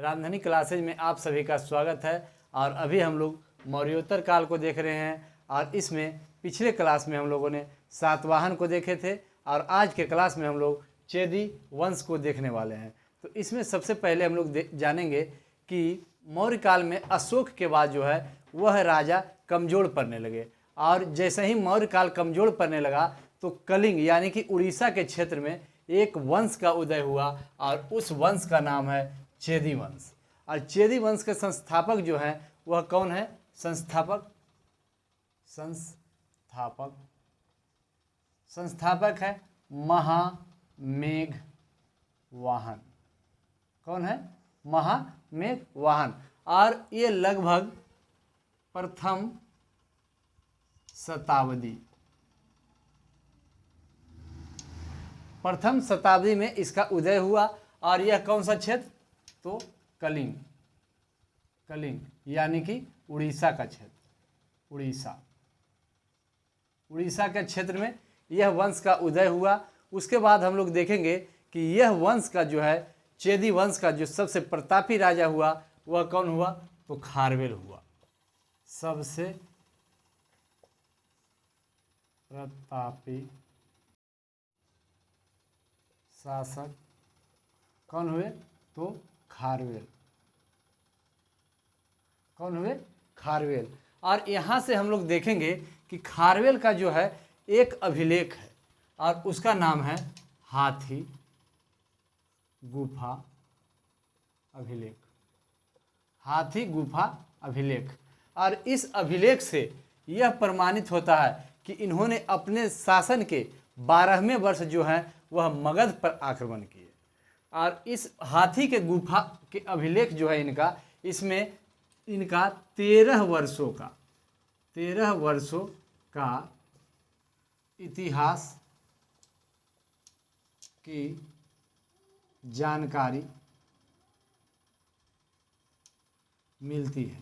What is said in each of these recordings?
Ramdhani classes में आप सभी का स्वागत है। और अभी हम लोग मौर्योत्तर काल को देख रहे हैं और इसमें पिछले क्लास में हम लोगों ने सातवाहन को देखे थे और आज के क्लास में हम लोग चेदी वंश को देखने वाले हैं। तो इसमें सबसे पहले हम लोग जानेंगे कि मौर्य काल में अशोक के बाद जो है वह राजा कमज़ोर पड़ने लगे और जैसे ही मौर्य काल कमज़ोर पड़ने लगा तो कलिंग यानी कि उड़ीसा के क्षेत्र में एक वंश का उदय हुआ और उस वंश का नाम है चेदी वंश। और चेदी वंश के संस्थापक जो हैं वह कौन है? संस्थापक है महामेघवाहन। कौन है? महामेघवाहन। और ये लगभग प्रथम शताब्दी में इसका उदय हुआ। और यह कौन सा क्षेत्र? तो कलिंग यानी कि उड़ीसा का क्षेत्र। उड़ीसा के क्षेत्र में यह वंश का उदय हुआ। उसके बाद हम लोग देखेंगे कि यह वंश का जो है चेदी वंश का जो सबसे प्रतापी राजा हुआ वह कौन हुआ? तो खारवेल हुआ। सबसे प्रतापी शासक कौन हुए? तो खारवेल। कौन हुए? खारवेल। और यहाँ से हम लोग देखेंगे कि खारवेल का जो है एक अभिलेख है और उसका नाम है हाथी गुफा अभिलेख। हाथी गुफा अभिलेख। और इस अभिलेख से यह प्रमाणित होता है कि इन्होंने अपने शासन के 12वें वर्ष जो है वह मगध पर आक्रमण किए। और इस हाथी के गुफा के अभिलेख जो है इसमें इनका 13 वर्षों का इतिहास की जानकारी मिलती है।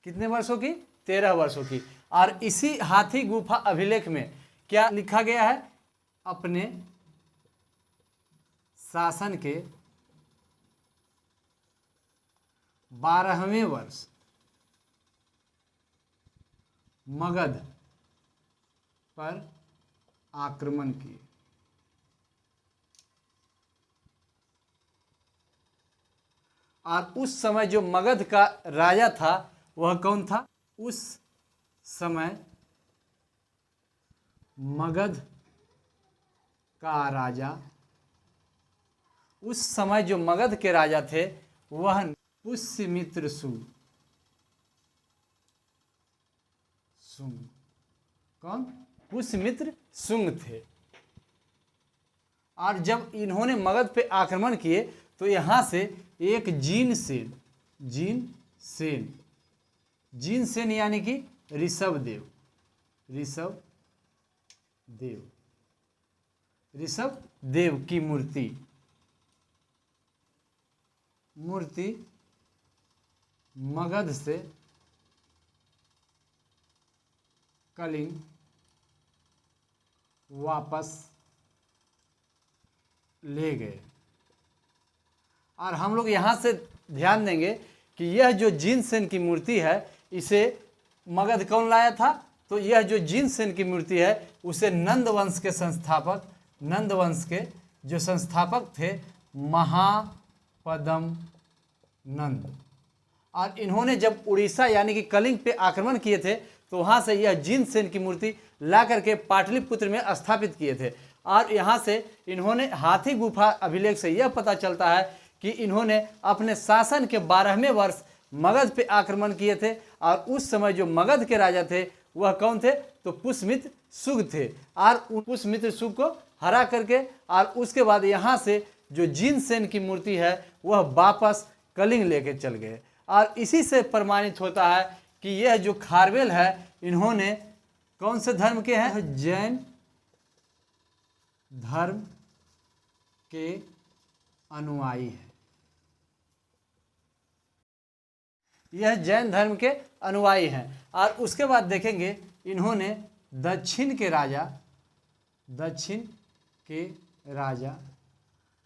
कितने वर्षों की? 13 वर्षों की। और इसी हाथी गुफा अभिलेख में क्या लिखा गया है? अपने शासन के 12वें वर्ष मगध पर आक्रमण किए। और उस समय जो मगध का राजा था वह कौन था? उस समय मगध का राजा, उस समय जो मगध के राजा थे वह पुष्यमित्र शुंग। कौन? पुष्यमित्र शुंग थे। और जब इन्होंने मगध पे आक्रमण किए तो यहाँ से एक जीन सेन यानी कि ऋषभदेव की मूर्ति मगध से कलिंग वापस ले गए। और हम लोग यहाँ से ध्यान देंगे कि यह जो जिनसेन की मूर्ति है इसे मगध कौन लाया था? तो यह जो जिनसेन की मूर्ति है उसे नंद वंश के जो संस्थापक थे महापदम नंद। और इन्होंने जब उड़ीसा यानी कि कलिंग पे आक्रमण किए थे तो वहाँ से यह जिनसेन की मूर्ति ला करके पाटलिपुत्र में स्थापित किए थे। और यहाँ से इन्होंने हाथी गुफा अभिलेख से यह पता चलता है कि इन्होंने अपने शासन के 12वें वर्ष मगध पे आक्रमण किए थे। और उस समय जो मगध के राजा थे वह कौन थे? तो पुष्यमित्र शुंग थे। और पुष्यमित्र शुंग को हरा करके और उसके बाद यहाँ से जो जिनसेन की मूर्ति है वह वापस कलिंग लेके चल गए। और इसी से प्रमाणित होता है कि यह जो खारवेल है इन्होंने कौन से धर्म के हैं? जैन धर्म के अनुयायी है। यह जैन धर्म के अनुयायी हैं। और उसके बाद देखेंगे इन्होंने दक्षिण के राजा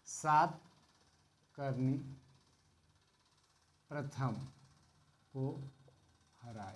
7 करनी प्रथम को हराए।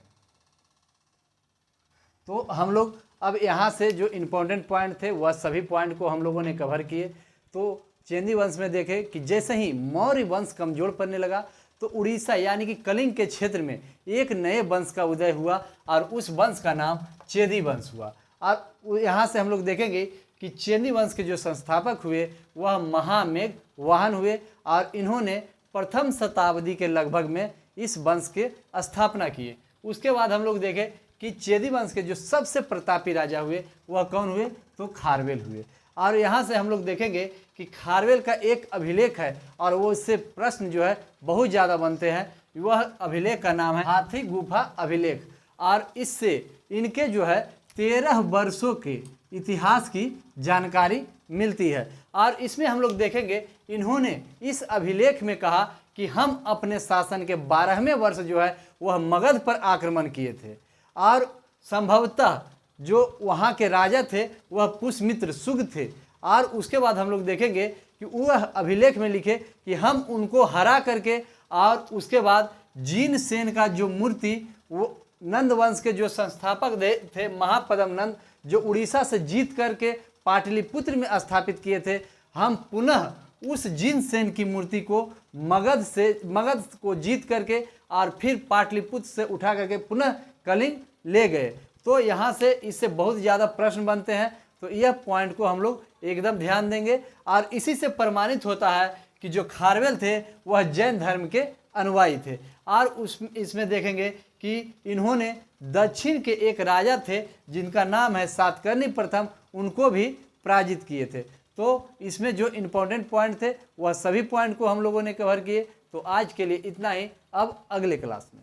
तो हम लोग अब यहाँ से जो इम्पोर्टेंट पॉइंट थे वह सभी पॉइंट को हम लोगों ने कवर किए। तो चेदी वंश में देखें कि जैसे ही मौर्य वंश कमजोर पड़ने लगा तो उड़ीसा यानी कि कलिंग के क्षेत्र में एक नए वंश का उदय हुआ और उस वंश का नाम चेदी वंश हुआ। और यहाँ से हम लोग देखेंगे कि चेदी वंश के जो संस्थापक हुए वह महामेघ वाहन हुए और इन्होंने प्रथम शताब्दी के लगभग में इस वंश के स्थापना किए। उसके बाद हम लोग देखें कि चेदी वंश के जो सबसे प्रतापी राजा हुए वह कौन हुए, तो खारवेल हुए। और यहाँ से हम लोग देखेंगे कि खारवेल का एक अभिलेख है और वो इससे प्रश्न जो है बहुत ज़्यादा बनते हैं। वह अभिलेख का नाम है हाथी गुफा अभिलेख और इससे इनके जो है 13 वर्षों के इतिहास की जानकारी मिलती है। और इसमें हम लोग देखेंगे इन्होंने इस अभिलेख में कहा कि हम अपने शासन के 12वें वर्ष जो है वह मगध पर आक्रमण किए थे और संभवतः जो वहाँ के राजा थे वह पुष्यमित्र सुग थे। और उसके बाद हम लोग देखेंगे कि वह अभिलेख में लिखे कि हम उनको हरा करके और उसके बाद जीन सेन का जो मूर्ति वो नंद वंश के जो संस्थापक थे महापद्म नंद जो उड़ीसा से जीत करके पाटलिपुत्र में स्थापित किए थे, हम पुनः उस जीन सेन की मूर्ति को मगध को जीत करके और फिर पाटलिपुत्र से उठा करके पुनः कलिंग ले गए। तो यहाँ से इससे बहुत ज़्यादा प्रश्न बनते हैं। तो यह पॉइंट को हम लोग एकदम ध्यान देंगे और इसी से प्रमाणित होता है कि जो खारवेल थे वह जैन धर्म के अनुयायी थे। और इसमें देखेंगे कि इन्होंने दक्षिण के एक राजा थे जिनका नाम है सातकर्णी प्रथम, उनको भी पराजित किए थे। तो इसमें जो इम्पोर्टेंट पॉइंट थे वह सभी पॉइंट को हम लोगों ने कवर किए। तो आज के लिए इतना ही, अब अगले क्लास में